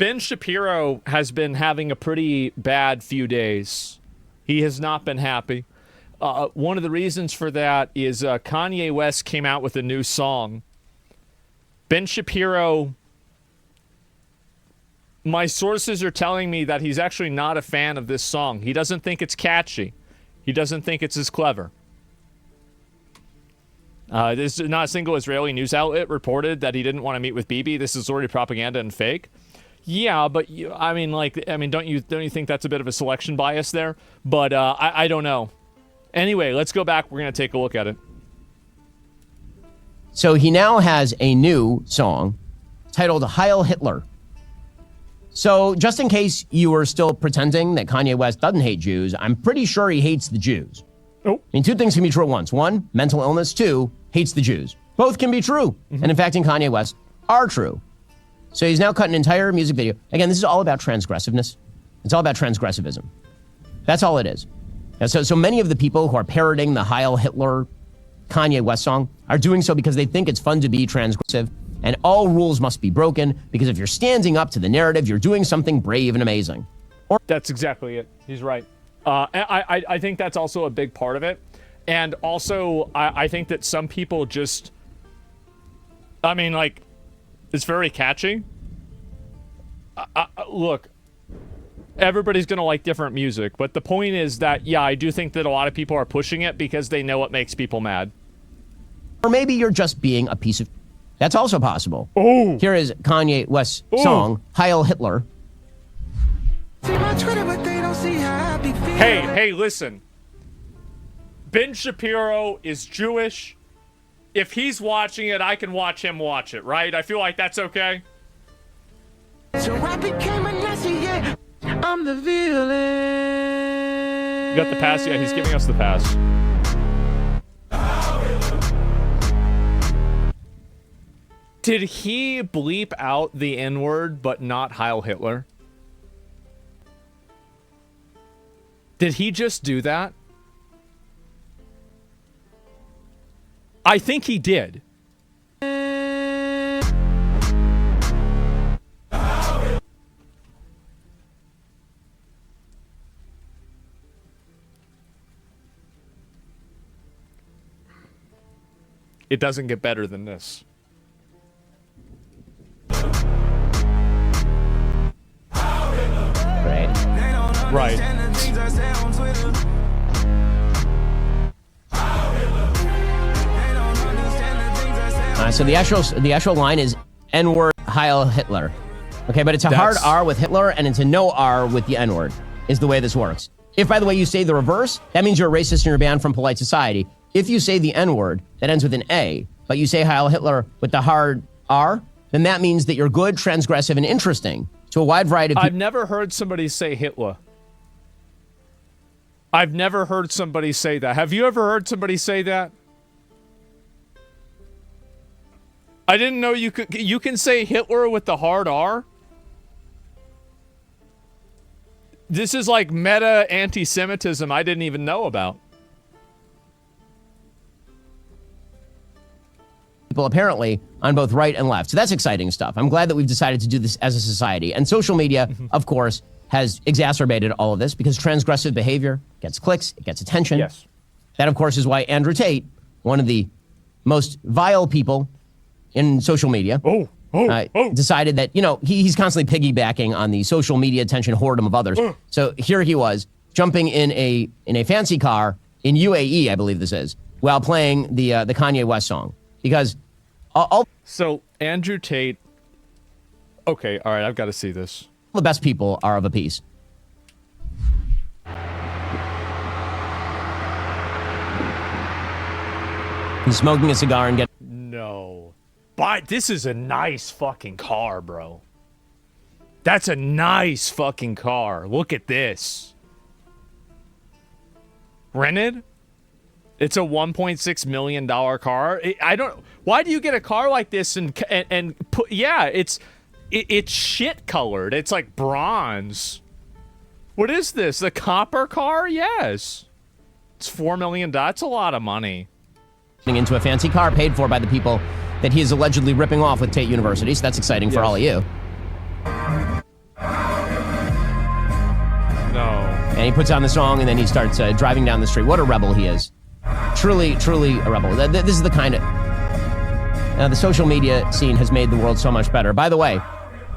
Ben Shapiro has been having a pretty bad few days. He has not been happy. One of the reasons for that is Kanye West came out with a new song. Ben Shapiro, my sources are telling me that he's actually not a fan of this song. He doesn't think it's catchy. He doesn't think it's as clever. This is not a single Israeli news outlet reported that he didn't want to meet with Bibi. This is already propaganda and fake. Yeah, but don't you think that's a bit of a selection bias there? But I don't know. Anyway, let's go back. We're going to take a look at it. So he now has a new song titled Heil Hitler. So just in case you were still pretending that Kanye West doesn't hate Jews, I'm pretty sure he hates the Jews. Oh. I mean, two things can be true at once. One, mental illness. Two, hates the Jews. Both can be true. Mm-hmm. And in fact, in Kanye West, are true. So he's now cut an entire music video. Again, this is all about transgressiveness. It's all about transgressivism. That's all it is. So many of the people who are parroting the Heil Hitler Kanye West song are doing so because they think it's fun to be transgressive, and all rules must be broken because if you're standing up to the narrative, you're doing something brave and amazing. That's exactly it. He's right. I think that's also a big part of it. And also, I think that some people just, it's very catchy. Look, everybody's going to like different music, but the point is that, yeah, I do think that a lot of people are pushing it because they know it makes people mad. Or maybe you're just being a piece of... That's also possible. Oh. Here is Kanye West's song, Heil Hitler. Hey, listen. Ben Shapiro is Jewish. If he's watching it, I can watch him watch it, right? I feel like that's okay. So I became a Nazi, yeah. I'm the villain. You got the pass? Yeah, he's giving us the pass. Did he bleep out the N-word but not Heil Hitler? Did he just do that? I think he did. It doesn't get better than this. Right. So the actual line is N-word Heil Hitler. Okay, but it's a hard R with Hitler and it's a no R with the N-word, is the way this works. If, by the way, you say the reverse, that means you're a racist and you're banned from polite society. If you say the N-word that ends with an A, but you say Heil Hitler with the hard R, then that means that you're good, transgressive, and interesting to a wide variety of people. I've never heard somebody say Hitler. I've never heard somebody say that. Have you ever heard somebody say that? I didn't know you can say Hitler with the hard R. This is like meta anti-Semitism I didn't even know about. People apparently on both right and left. So that's exciting stuff. I'm glad that we've decided to do this as a society. And social media, of course, has exacerbated all of this because transgressive behavior gets clicks, it gets attention. Yes. That, of course, is why Andrew Tate, one of the most vile people in social media, decided that, he's constantly piggybacking on the social media attention whoredom of others. So here he was, jumping in a fancy car in UAE, I believe this is, while playing the Kanye West song. Because So Andrew Tate... Okay, all right, I've got to see this. The best people are of a piece. He's smoking a cigar and getting... No. But this is a nice fucking car, bro. That's a nice fucking car. Look at this. Rented? It's a $1.6 million car. Why do you get a car like this and put... Yeah, it's shit colored. It's like bronze. What is this? The copper car? Yes. It's $4 million. That's a lot of money. Into a fancy car paid for by the people that he is allegedly ripping off with Tate University. So that's exciting for all of you. And he puts on the song, and then he starts driving down the street. What a rebel he is. Truly, truly a rebel. This is the kind of... Now, the social media scene has made the world so much better. By the way,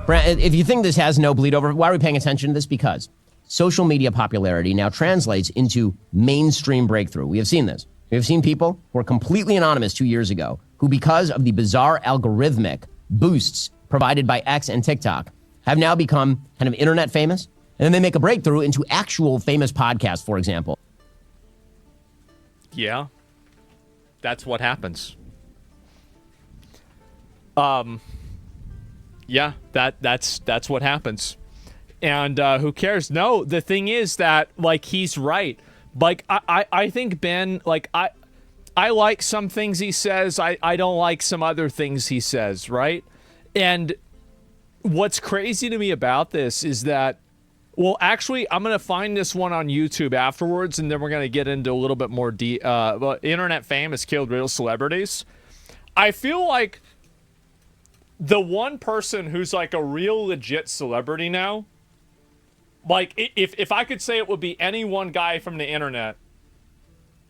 if you think this has no bleed over, why are we paying attention to this? Because social media popularity now translates into mainstream breakthrough. We have seen this. We have seen people who were completely anonymous 2 years ago, who, because of the bizarre algorithmic boosts provided by X and TikTok, have now become kind of internet famous. And then they make a breakthrough into actual famous podcasts, for example. Yeah. That's what happens. Yeah, that's what happens. And who cares? No, the thing is that, like, he's right. Like, I think Ben, like, I like some things he says. I don't like some other things he says, right? And what's crazy to me about this is that, well, actually, I'm going to find this one on YouTube afterwards, and then we're going to get into a little bit more internet fame has killed real celebrities. I feel like the one person who's like a real legit celebrity now, like, if I could say it would be any one guy from the internet,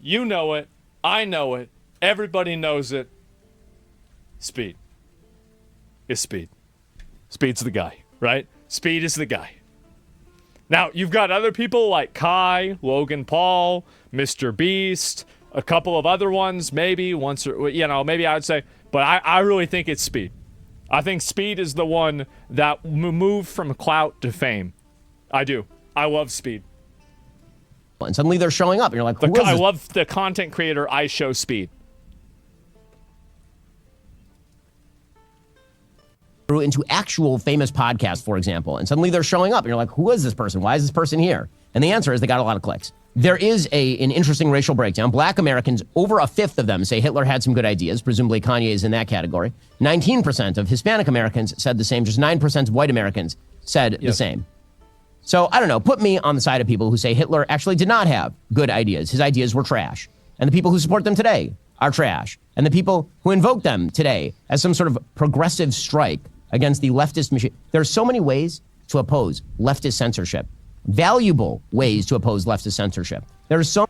you know it, I know it, everybody knows it, Speed. It's Speed. Speed's the guy, right? Speed is the guy. Now, you've got other people like Kai, Logan Paul, Mr. Beast, a couple of other ones, maybe once, or, you know, maybe I would say, but I really think it's Speed. I think Speed is the one that moved from clout to fame. I do. I love Speed. And suddenly they're showing up, and you're like, who is this? I love the content creator I Show Speed. Into actual famous podcasts, for example, and suddenly they're showing up, and you're like, who is this person? Why is this person here? And the answer is they got a lot of clicks. There is an interesting racial breakdown. Black Americans, over a fifth of them say Hitler had some good ideas. Presumably Kanye is in that category. 19% of Hispanic Americans said the same. Just 9% of white Americans said the same. So, I don't know, put me on the side of people who say Hitler actually did not have good ideas. His ideas were trash. And the people who support them today are trash. And the people who invoke them today as some sort of progressive strike against the leftist machine. There are so many ways to oppose leftist censorship. Valuable ways to oppose leftist censorship. There are so...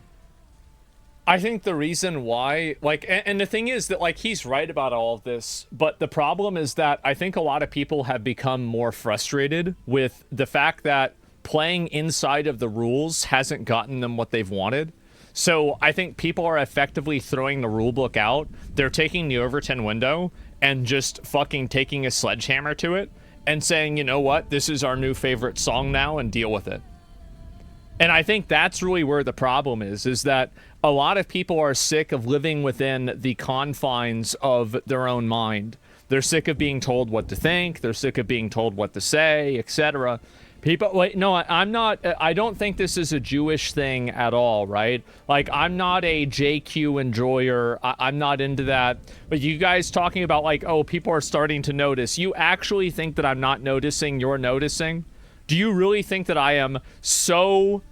I think the reason why, like, and the thing is that, like, he's right about all of this, but the problem is that I think a lot of people have become more frustrated with the fact that playing inside of the rules hasn't gotten them what they've wanted. So I think people are effectively throwing the rule book out. They're taking the Overton window and just fucking taking a sledgehammer to it and saying, you know what, this is our new favorite song now, and deal with it. And I think that's really where the problem is that a lot of people are sick of living within the confines of their own mind. They're sick of being told what to think. They're sick of being told what to say, etc. People, wait, no, I'm not, I don't think this is a Jewish thing at all, right? Like, I'm not a JQ enjoyer. I'm not into that. But you guys talking about, like, oh, people are starting to notice. You actually think that I'm not noticing, you're noticing? Do you really think that I am so...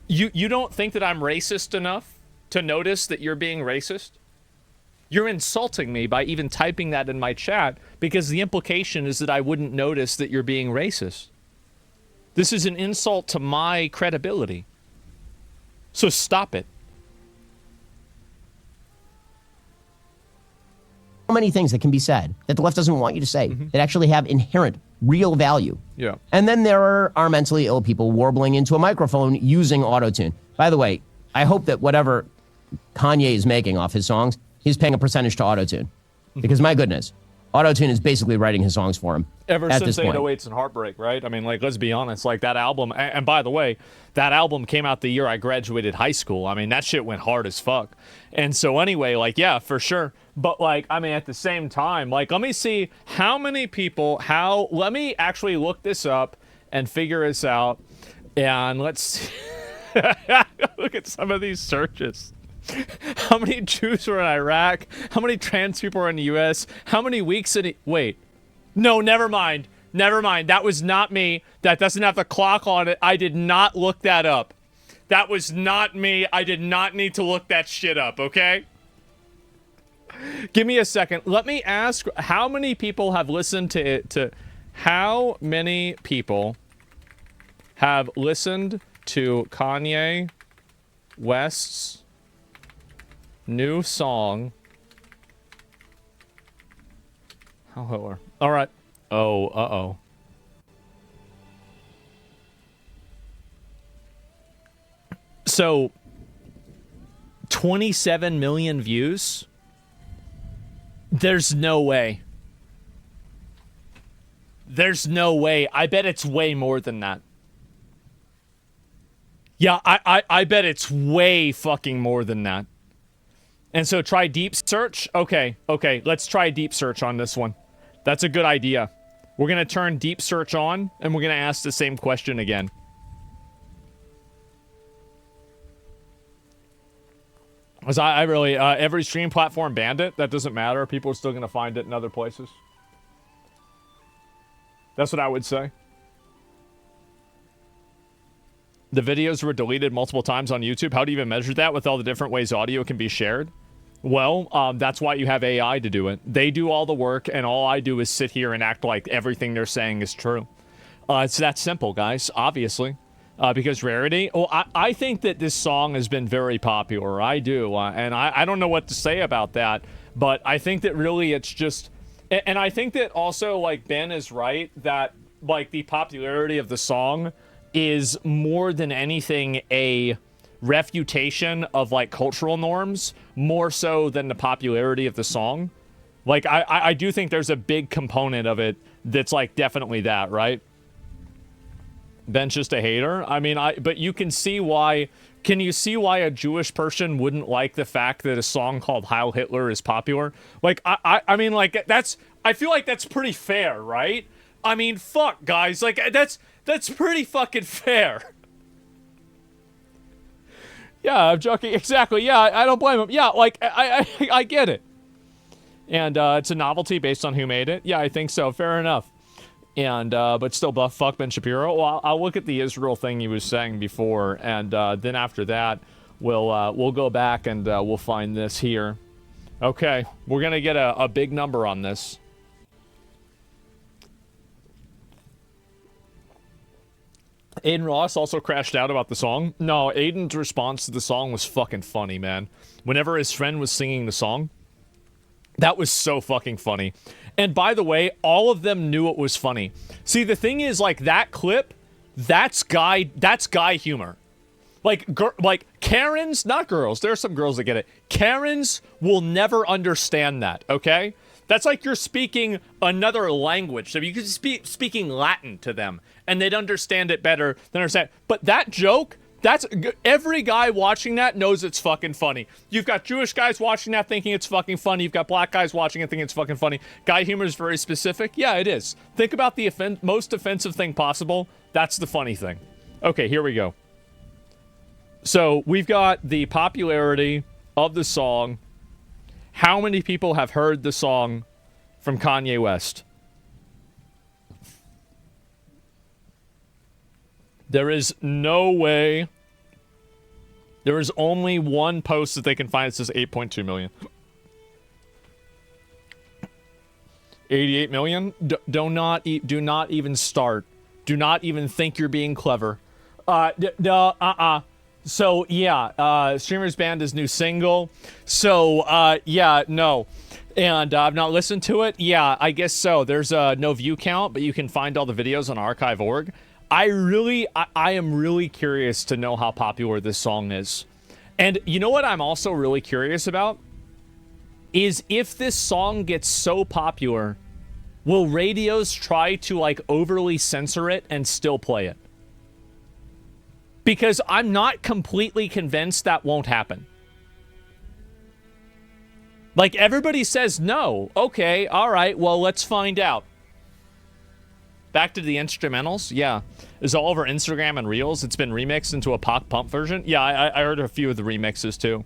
You don't think that I'm racist enough to notice that you're being racist? You're insulting me by even typing that in my chat, because the implication is that I wouldn't notice that you're being racist. This is an insult to my credibility. So stop it. So many things that can be said that the left doesn't want you to say that actually have inherent real value. Yeah. And then there are mentally ill people warbling into a microphone using autotune. By the way, I hope that whatever Kanye is making off his songs, he's paying a percentage to autotune. Because my goodness, autotune is basically writing his songs for him. Ever at since this point. 808s and Heartbreak, right? I mean, like, let's be honest. Like, that album, and by the way, that album came out the year I graduated high school. I mean, that shit went hard as fuck. And so anyway, like, yeah, for sure. But, like, I mean, at the same time, like, let me see how many people, let me actually look this up and figure this out. And let's look at some of these searches. How many Jews were in Iraq? How many trans people are in the U.S.? How many weeks in... Wait. No, never mind. Never mind. That was not me. That doesn't have the clock on it. I did not look that up. That was not me. I did not need to look that shit up, okay? Give me a second. Let me ask, how many people have listened to how many people have listened to Kanye West's new song. Heil Hitler. All right. Oh, uh-oh. So, 27 million views? There's no way. There's no way. I bet it's way more than that. Yeah, I bet it's way fucking more than that. And so try deep search? Okay, let's try deep search on this one. That's a good idea. We're going to turn deep search on, and we're going to ask the same question again. Because I really, every stream platform banned it. That doesn't matter. People are still going to find it in other places. That's what I would say. The videos were deleted multiple times on YouTube. How do you even measure that with all the different ways audio can be shared? Well, that's why you have AI to do it. They do all the work, and all I do is sit here and act like everything they're saying is true. It's that simple, guys, obviously. Because rarity. Well, I think that this song has been very popular. I do. And I don't know what to say about that. But I think that really it's just... And I think that also, like, Ben is right that, like, the popularity of the song is more than anything a refutation of, like, cultural norms, more so than the popularity of the song. Like, I do think there's a big component of it that's, like, definitely that, right? Ben's just a hater. I mean, but you can see why. Can you see why a Jewish person wouldn't like the fact that a song called Heil Hitler is popular? Like, I mean, like, that's, I feel like that's pretty fair, right? I mean, fuck, guys. Like, that's pretty fucking fair. Yeah, I'm joking. Exactly. Yeah, I don't blame him. Yeah, like, I get it. And it's a novelty based on who made it. Yeah, I think so. Fair enough. And, but still, fuck Ben Shapiro. Well, I'll look at the Israel thing he was saying before, and then after that, we'll go back and we'll find this here. Okay, we're gonna get a big number on this. Aiden Ross also crashed out about the song. No, Aiden's response to the song was fucking funny, man. Whenever his friend was singing the song, that was so fucking funny. And by the way, all of them knew it was funny. See, the thing is, like, that clip, that's guy humor. Like Karens, not girls. There are some girls that get it. Karens will never understand that, okay? That's like you're speaking another language. So you could speaking Latin to them, and they'd understand it better than understand. But that joke, that's every guy watching that knows it's fucking funny. You've got Jewish guys watching that thinking it's fucking funny. You've got black guys watching it thinking it's fucking funny. Guy humor is very specific. Yeah, it is. Think about the most offensive thing possible. That's the funny thing. Okay, here we go. So we've got the popularity of the song. How many people have heard the song from Kanye West? There is no way. There is only one post that they can find that says 8.2 million. 88 million? Do not even start. Do not even think you're being clever. So, yeah, Streamer's banned his new single. So, yeah, no. And I've not listened to it. Yeah, I guess so. There's no view count, but you can find all the videos on archive.org. I am really curious to know how popular this song is. And you know what I'm also really curious about? Is if this song gets so popular, will radios try to, like, overly censor it and still play it? Because I'm not completely convinced that won't happen. Like, everybody says no. Okay, all right, well, let's find out. Back to the instrumentals, yeah. It's all over Instagram and Reels. It's been remixed into a pop pump version. Yeah, I heard a few of the remixes too.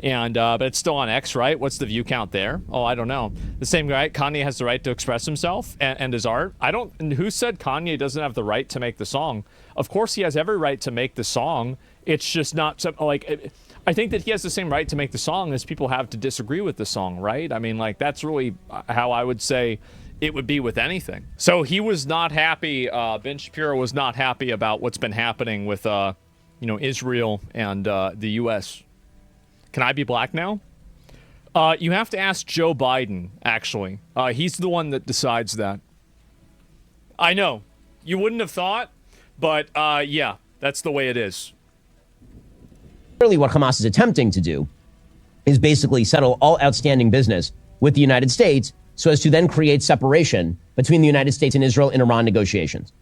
And, but it's still on X, right? What's the view count there? Oh, I don't know. The same guy, Kanye has the right to express himself and his art. Who said Kanye doesn't have the right to make the song? Of course he has every right to make the song. It's just not, like, I think that he has the same right to make the song as people have to disagree with the song, right? I mean, like, that's really how I would say it would be with anything. So he was not happy, Ben Shapiro was not happy about what's been happening with Israel and the U.S. Can I be black now? You have to ask Joe Biden, actually. He's the one that decides that. I know. You wouldn't have thought, but yeah, that's the way it is. Clearly, what Hamas is attempting to do is basically settle all outstanding business with the United States so as to then create separation between the United States and Israel in Iran negotiations.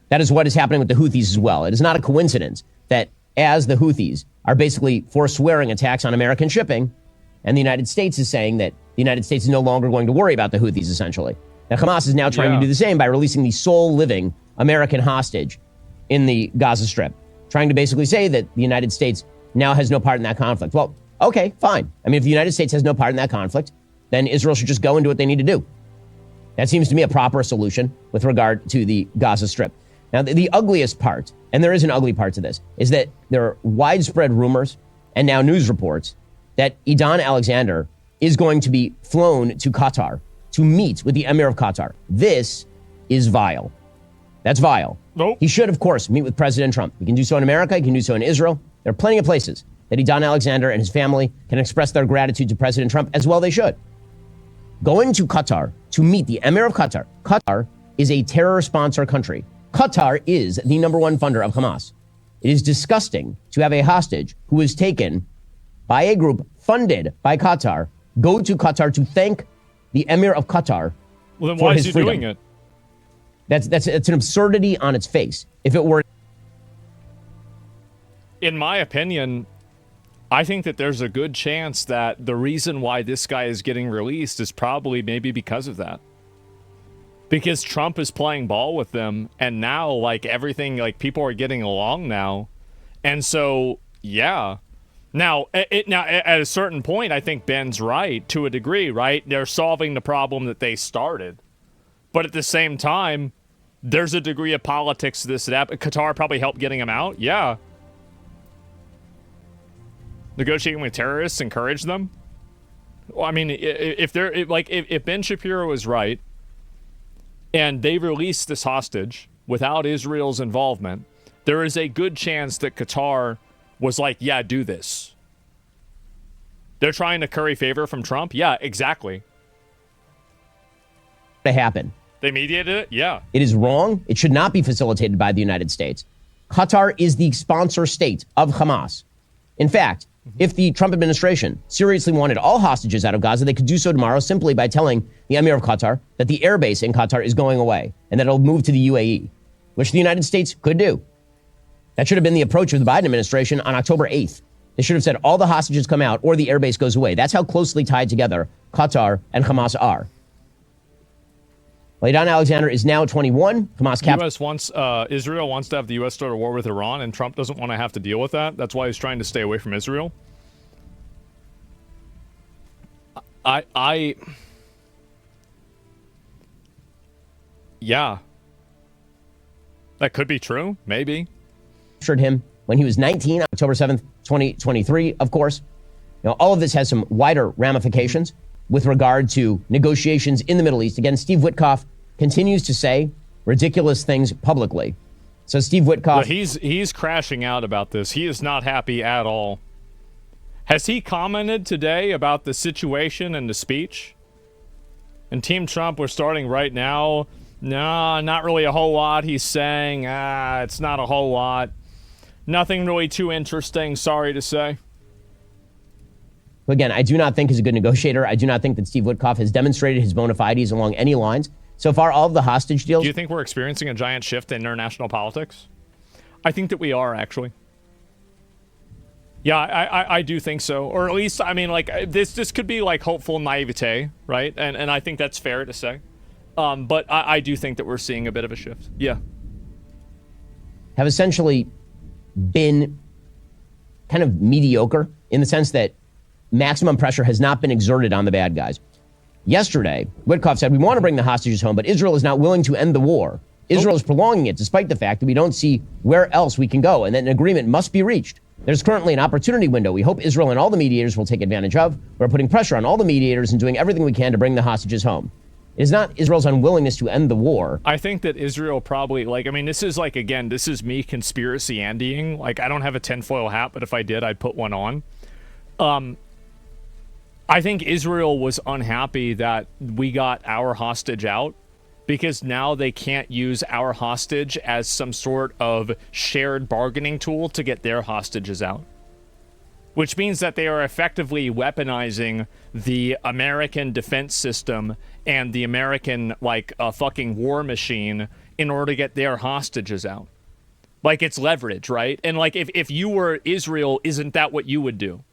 That is what is happening with the Houthis as well. It is not a coincidence that as the Houthis are basically forswearing attacks on American shipping, and the United States is saying that the United States is no longer going to worry about the Houthis, essentially. Now, Hamas is now trying to do the same by releasing the sole living American hostage in the Gaza Strip, trying to basically say that the United States now has no part in that conflict. Well, okay, fine. I mean, if the United States has no part in that conflict, then Israel should just go and do what they need to do. That seems to me a proper solution with regard to the Gaza Strip. Now, the ugliest part, and there is an ugly part to this, is that there are widespread rumors and now news reports that Idan Alexander is going to be flown to Qatar to meet with the Emir of Qatar. This is vile. That's vile. Nope. He should, of course, meet with President Trump. He can do so in America. He can do so in Israel. There are plenty of places that Idan Alexander and his family can express their gratitude to President Trump, as well they should. Going to Qatar to meet the Emir of Qatar. Qatar is a terror sponsor country. Qatar is the number one funder of Hamas. It is disgusting to have a hostage who was taken by a group funded by Qatar go to Qatar to thank the Emir of Qatar. Well, then for why his is he freedom. doing it? It's an absurdity on its face. If it were, In my opinion, I think that there's a good chance that the reason why this guy is getting released is probably maybe because of that. Because Trump is playing ball with them, and now, like, everything, like, people are getting along now. And so, yeah. Now, at a certain point, I think Ben's right, to a degree, right? They're solving the problem that they started. But at the same time, there's a degree of politics to this. Qatar probably helped getting him out. Yeah. Negotiating with terrorists, encourage them. Well, I mean, if Ben Shapiro is right, and they release this hostage without Israel's involvement, there is a good chance that Qatar was like, yeah, do this. They're trying to curry favor from Trump? Yeah, exactly. to happen. They mediated it? Yeah. It is wrong. It should not be facilitated by the United States. Qatar is the sponsor state of Hamas. In fact, if the Trump administration seriously wanted all hostages out of Gaza, they could do so tomorrow simply by telling the Emir of Qatar that the airbase in Qatar is going away and that it'll move to the UAE, which the United States could do. That should have been the approach of the Biden administration on October 8th. They should have said all the hostages come out or the airbase goes away. That's how closely tied together Qatar and Hamas are. Idan Alexander is now 21. Hamas Israel wants to have the U.S. start a war with Iran, and Trump doesn't want to have to deal with that. That's why he's trying to stay away from Israel. Yeah. That could be true. Maybe. Captured him when he was 19, October 7th, 2023, of course. Now, all of this has some wider ramifications with regard to negotiations in the Middle East. Again, Steve Witkoff continues to say ridiculous things publicly. So Steve Witkoff... He's crashing out about this. He is not happy at all. Has he commented today about the situation and the speech? And Team Trump, we're starting right now. No, not really a whole lot. He's saying, it's not a whole lot. Nothing really too interesting, sorry to say. Again, I do not think he's a good negotiator. I do not think that Steve Witkoff has demonstrated his bona fides along any lines. So far, all of the hostage deals... Do you think we're experiencing a giant shift in international politics? I think that we are, actually. Yeah, I do think so. Or at least, I mean, like, this could be, like, hopeful naivete, right? And I think that's fair to say. But I do think that we're seeing a bit of a shift. Yeah. Have essentially been kind of mediocre in the sense that maximum pressure has not been exerted on the bad guys. Yesterday, Witkoff said, we want to bring the hostages home, but Israel is not willing to end the war. Israel is prolonging it despite the fact that we don't see where else we can go and that an agreement must be reached. There's currently an opportunity window we hope Israel and all the mediators will take advantage of. We're putting pressure on all the mediators and doing everything we can to bring the hostages home. It is not Israel's unwillingness to end the war. I think that Israel probably, like, I mean, this is like, again, this is me conspiracy Andying. Like, I don't have a tinfoil hat, but if I did, I'd put one on. I think Israel was unhappy that we got our hostage out, because now they can't use our hostage as some sort of shared bargaining tool to get their hostages out. Which means that they are effectively weaponizing the American defense system and the American, like, fucking war machine in order to get their hostages out. Like, it's leverage, right? And, like, if you were Israel, isn't that what you would do?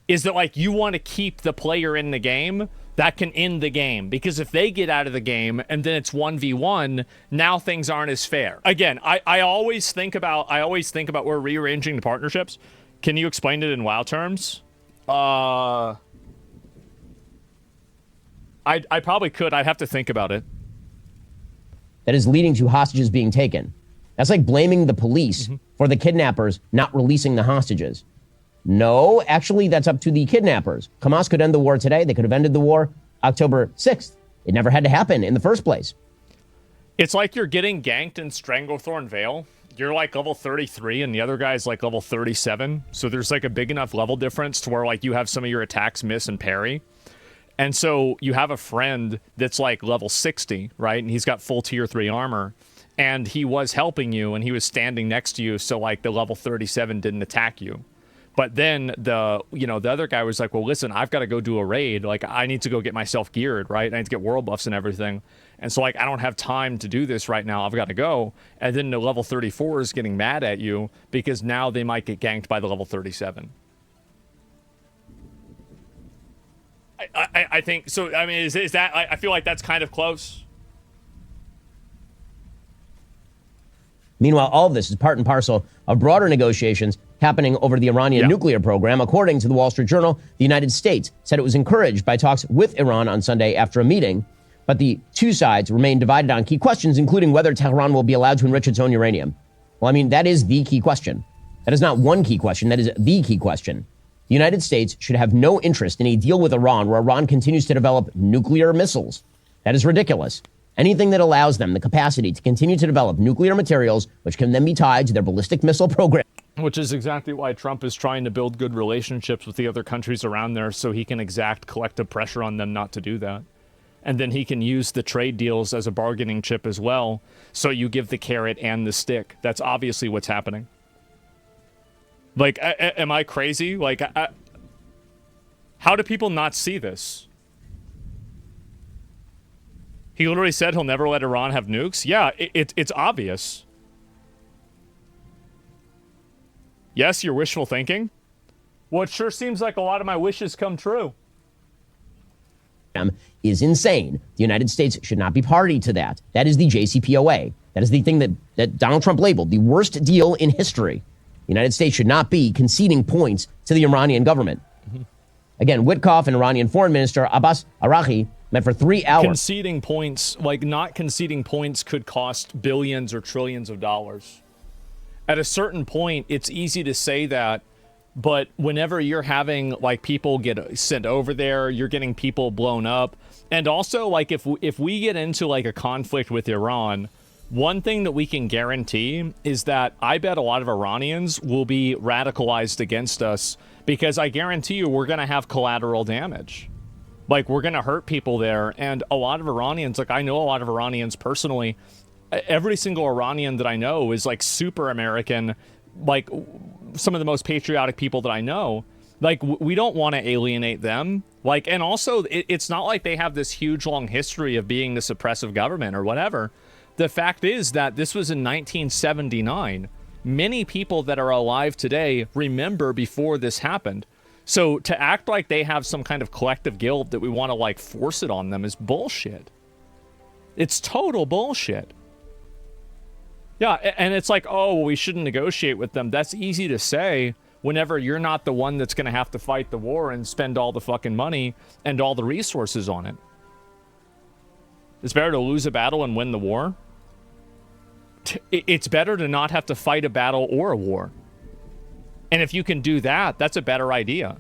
Is that, like, you want to keep the player in the game that can end the game? Because if they get out of the game and then it's 1v1, now things aren't as fair. Again, I always think about we're rearranging the partnerships. Can you explain it in WoW terms? I probably could. I'd have to think about it. That is leading to hostages being taken. That's like blaming the police for the kidnappers not releasing the hostages. No, actually, that's up to the kidnappers. Hamas could end the war today. They could have ended the war October 6th. It never had to happen in the first place. It's like you're getting ganked in Stranglethorn Vale. You're like level 33 and the other guy's like level 37. So there's like a big enough level difference to where like you have some of your attacks miss and parry. And so you have a friend that's like level 60, right? And he's got full tier 3 armor. And he was helping you and he was standing next to you. So like the level 37 didn't attack you. But then the other guy was like, well, listen, I've got to go do a raid. Like, I need to go get myself geared, right? I need to get world buffs and everything. And so, like, I don't have time to do this right now. I've got to go. And then the level 34 is getting mad at you because now they might get ganked by the level 37. I think, so, I mean, is that, I feel like that's kind of close. Meanwhile, all of this is part and parcel of broader negotiations happening over the Iranian nuclear program. According to the Wall Street Journal, the United States said it was encouraged by talks with Iran on Sunday after a meeting, but the two sides remain divided on key questions, including whether Tehran will be allowed to enrich its own uranium. Well, I mean, that is the key question. That is not one key question. That is the key question. The United States should have no interest in a deal with Iran where Iran continues to develop nuclear missiles. That is ridiculous. Anything that allows them the capacity to continue to develop nuclear materials, which can then be tied to their ballistic missile program. Which is exactly why Trump is trying to build good relationships with the other countries around there so he can exact collective pressure on them not to do that. And then he can use the trade deals as a bargaining chip as well. So you give the carrot and the stick. That's obviously what's happening. Like, am I crazy? Like, how do people not see this? He literally said he'll never let Iran have nukes. Yeah, it's obvious. Yes, you're wishful thinking. Well, it sure seems like a lot of my wishes come true. Is insane. The United States should not be party to that. That is the JCPOA. That is the thing that Donald Trump labeled the worst deal in history. The United States should not be conceding points to the Iranian government. Again, Witkoff and Iranian Foreign Minister Abbas Araghchi met for 3 hours. Conceding points, like not conceding points, could cost billions or trillions of dollars. At a certain point, it's easy to say that, but whenever you're having like people get sent over there, you're getting people blown up. And also, like, if we get into like a conflict with Iran, one thing that we can guarantee is that I bet a lot of Iranians will be radicalized against us, because I guarantee you we're going to have collateral damage. Like, we're going to hurt people there. And a lot of Iranians, like, I know a lot of Iranians personally. Every single Iranian that I know is like super American, like some of the most patriotic people that I know. Like, we don't want to alienate them. Like, and also it's not like they have this huge long history of being this oppressive government or whatever. The fact is that this was in 1979. Many people that are alive today remember before this happened. So to act like they have some kind of collective guilt that we want to like force it on them is bullshit. It's total bullshit. Yeah, and it's like, oh, well, we shouldn't negotiate with them. That's easy to say whenever you're not the one that's going to have to fight the war and spend all the fucking money and all the resources on it. It's better to lose a battle and win the war. It's better to not have to fight a battle or a war. And if you can do that, that's a better idea.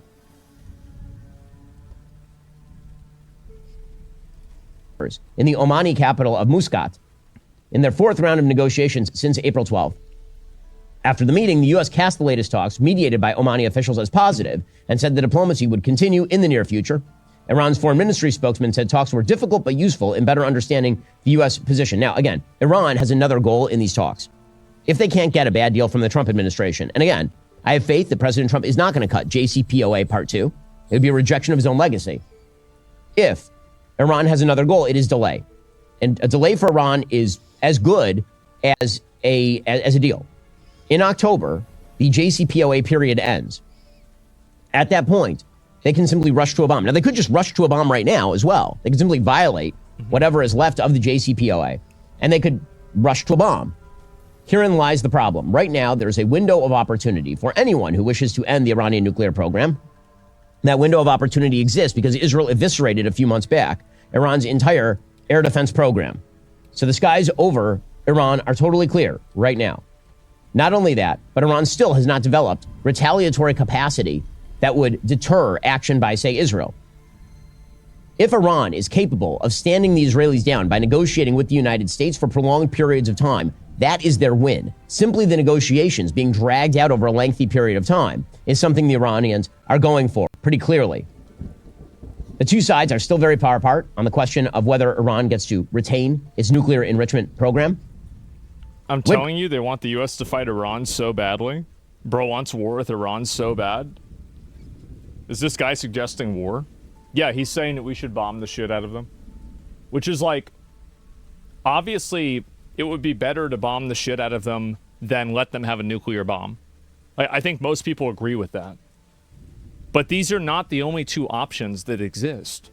in the Omani capital of Muscat in their fourth round of negotiations since April 12th. After the meeting, the U.S. cast the latest talks, mediated by Omani officials, as positive and said the diplomacy would continue in the near future. Iran's foreign ministry spokesman said talks were difficult but useful in better understanding the U.S. position. Now, again, Iran has another goal in these talks. If they can't get a bad deal from the Trump administration, and again, I have faith that President Trump is not going to cut JCPOA Part 2. It would be a rejection of his own legacy. If Iran has another goal, it is delay. And a delay for Iran is as good as a deal. In October, the JCPOA period ends. At that point, they can simply rush to a bomb. Now, they could just rush to a bomb right now as well. They could simply violate whatever is left of the JCPOA, and they could rush to a bomb. Herein lies the problem. Right now, there's a window of opportunity for anyone who wishes to end the Iranian nuclear program. That window of opportunity exists because Israel eviscerated a few months back Iran's entire air defense program. So the skies over Iran are totally clear right now. Not only that, but Iran still has not developed retaliatory capacity that would deter action by, say, Israel. If Iran is capable of standing the Israelis down by negotiating with the United States for prolonged periods of time, that is their win. Simply the negotiations being dragged out over a lengthy period of time is something the Iranians are going for pretty clearly. The two sides are still very far apart on the question of whether Iran gets to retain its nuclear enrichment program. I'm telling you, they want the U.S. to fight Iran so badly. Bro wants war with Iran so bad. Is this guy suggesting war? Yeah, he's saying that we should bomb the shit out of them. Which is like, obviously, it would be better to bomb the shit out of them than let them have a nuclear bomb. I think most people agree with that. But these are not the only two options that exist.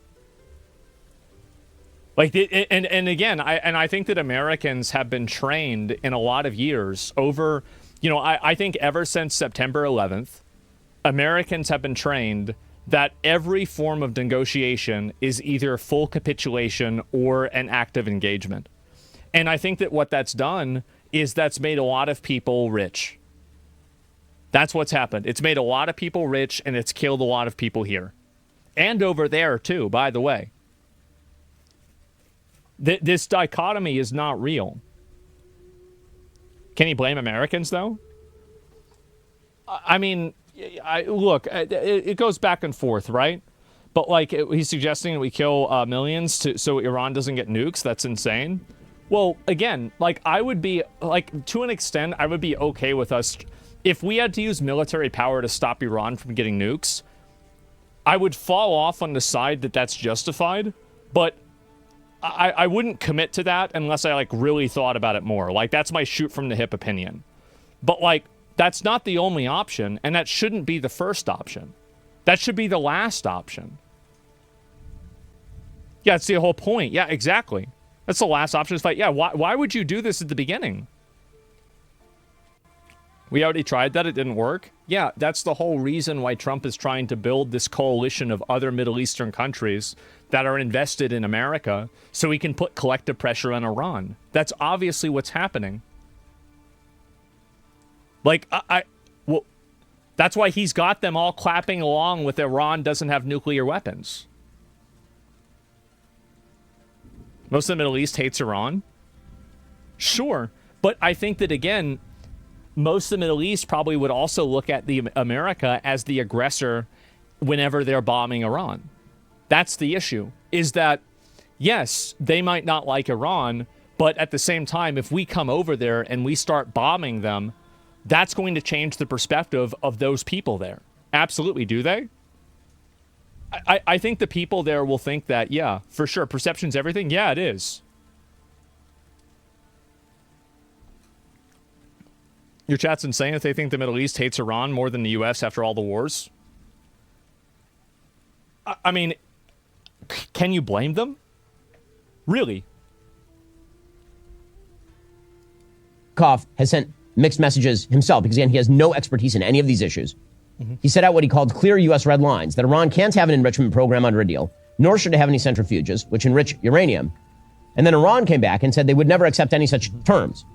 Like, and again, I think that Americans have been trained in a lot of years over, I think ever since September 11th, Americans have been trained that every form of negotiation is either full capitulation or an act of engagement. And I think that what that's done is that's made a lot of people rich. That's what's happened. It's made a lot of people rich, and it's killed a lot of people here. And over there, too, by the way. This dichotomy is not real. Can you blame Americans, though? I mean, look, it goes back and forth, right? But, like, he's suggesting that we kill millions so Iran doesn't get nukes. That's insane. Well, again, like, I would be, like, to an extent, I would be okay with us. If we had to use military power to stop Iran from getting nukes, I would fall off on the side that that's justified. But I wouldn't commit to that unless I, like, really thought about it more. Like, that's my shoot from the hip opinion. But, like, that's not the only option, and that shouldn't be the first option. That should be the last option. Yeah, it's the whole point. Yeah, exactly. That's the last option is fight. Yeah, why would you do this at the beginning? We already tried that. It didn't work. Yeah, that's the whole reason why Trump is trying to build this coalition of other Middle Eastern countries that are invested in America so he can put collective pressure on Iran. That's obviously what's happening. Like, well, that's why he's got them all clapping along with Iran doesn't have nuclear weapons. Most of the Middle East hates Iran. Sure. But I think that, again, most of the Middle East probably would also look at the America as the aggressor whenever they're bombing Iran. That's the issue, is that, yes, they might not like Iran, but at the same time, if we come over there and we start bombing them, that's going to change the perspective of those people there. Absolutely. Do they? I think the people there will think that, yeah, for sure. Perception's everything. Yeah, it is. Your chat's insane if they think the Middle East hates Iran more than the U.S. after all the wars. I mean, can you blame them? Really? Koff has sent mixed messages himself because, again, he has no expertise in any of these issues. He set out what he called clear U.S. red lines, that Iran can't have an enrichment program under a deal, nor should it have any centrifuges, which enrich uranium. And then Iran came back and said they would never accept any such terms.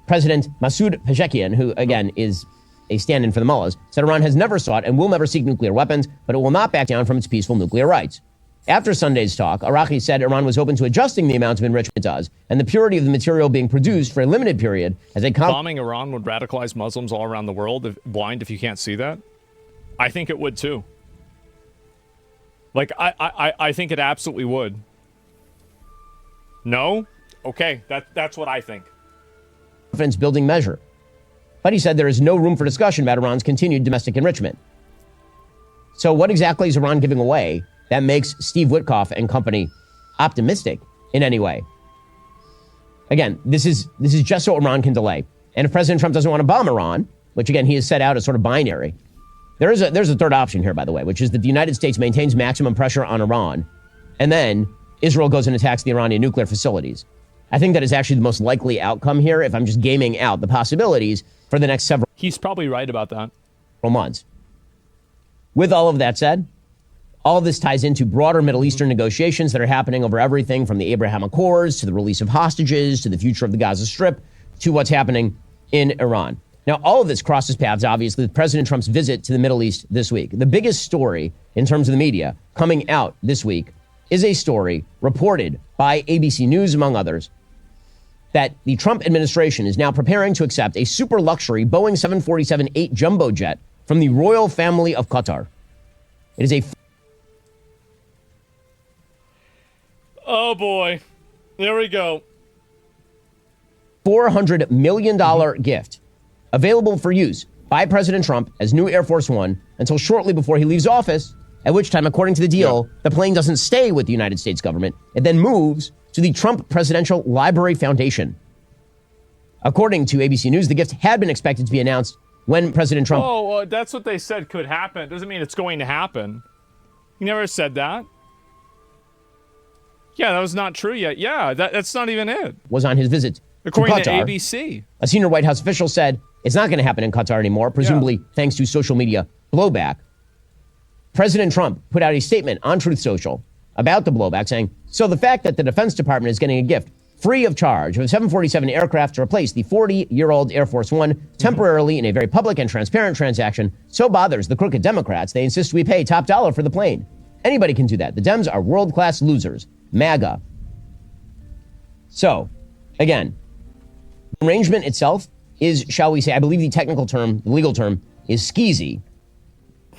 President Masoud Pezeshkian, who, again, is a stand-in for the mullahs, said Iran has never sought and will never seek nuclear weapons, but it will not back down from its peaceful nuclear rights. After Sunday's talk, Araki said Iran was open to adjusting the amount of enrichment it does and the purity of the material being produced for a limited period as a bombing Iran would radicalize Muslims all around the world. Blind if you can't see that. I think it would too. Like, I think it absolutely would. No? Okay, that's what I think. Confidence building measure. But he said there is no room for discussion about Iran's continued domestic enrichment. So what exactly is Iran giving away that makes Steve Witkoff and company optimistic in any way? Again, this is just so Iran can delay. And if President Trump doesn't want to bomb Iran, which again he has set out as sort of binary, there's a third option here, by the way, which is that the United States maintains maximum pressure on Iran, and then Israel goes and attacks the Iranian nuclear facilities. I think that is actually the most likely outcome here if I'm just gaming out the possibilities for the next several He's probably right about that. months. With all of that said, all of this ties into broader Middle Eastern negotiations that are happening over everything from the Abraham Accords to the release of hostages to the future of the Gaza Strip to what's happening in Iran. Now, all of this crosses paths, obviously, with President Trump's visit to the Middle East this week. The biggest story in terms of the media coming out this week is a story reported by ABC News, among others, that the Trump administration is now preparing to accept a super luxury Boeing 747-8 jumbo jet from the royal family of Qatar. It is a Oh boy. There we go. $400 million gift available for use by President Trump as new Air Force One until shortly before he leaves office, at which time, according to the deal, the plane doesn't stay with the United States government. It then moves to the Trump Presidential Library Foundation. According to ABC News, the gift had been expected to be announced when President Trump... Oh, well, that's what they said could happen. Doesn't mean it's going to happen. He never said that. Yeah, that was not true yet. Yeah, that's not even it. ...was on his visit according to Qatar. To ABC. A senior White House official said it's not going to happen in Qatar anymore, presumably thanks to social media blowback. President Trump put out a statement on Truth Social about the blowback saying, so the fact that the Defense Department is getting a gift free of charge of a 747 aircraft to replace the 40-year-old Air Force One temporarily in a very public and transparent transaction so bothers the crooked Democrats, they insist we pay top dollar for the plane. Anybody can do that. The Dems are world-class losers. MAGA. So, again, the arrangement itself is, shall we say, I believe the legal term is skeezy.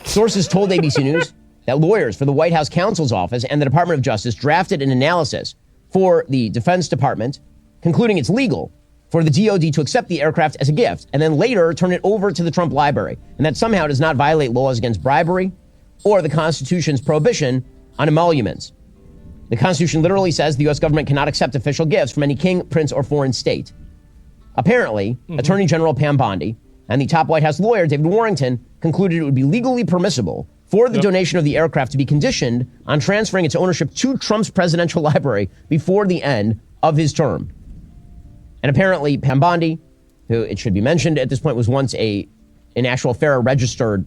Sources told ABC News that lawyers for the White House counsel's office and the Department of Justice drafted an analysis for the Defense Department, concluding it's legal for the DoD to accept the aircraft as a gift and then later turn it over to the Trump Library, and that somehow does not violate laws against bribery or the Constitution's prohibition on emoluments. The Constitution literally says the U.S. government cannot accept official gifts from any king, prince, or foreign state. Apparently, Attorney General Pam Bondi and the top White House lawyer, David Warrington, concluded it would be legally permissible for the donation of the aircraft to be conditioned on transferring its ownership to Trump's presidential library before the end of his term. And apparently, Pam Bondi, who it should be mentioned at this point was once an actual FARA registered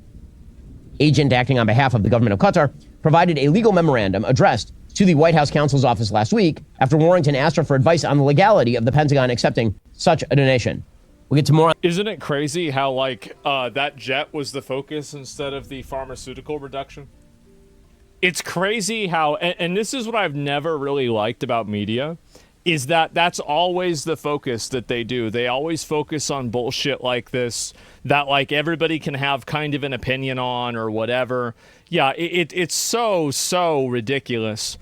agent acting on behalf of the government of Qatar, provided a legal memorandum addressed to the White House counsel's office last week after Warrington asked her for advice on the legality of the Pentagon accepting such a donation. We'll get to more. Isn't it crazy how, like, that jet was the focus instead of the pharmaceutical reduction? It's crazy how, and this is what I've never really liked about media, is that that's always the focus that they do. They always focus on bullshit like this that, like, everybody can have kind of an opinion on or whatever. Yeah, it's so ridiculous.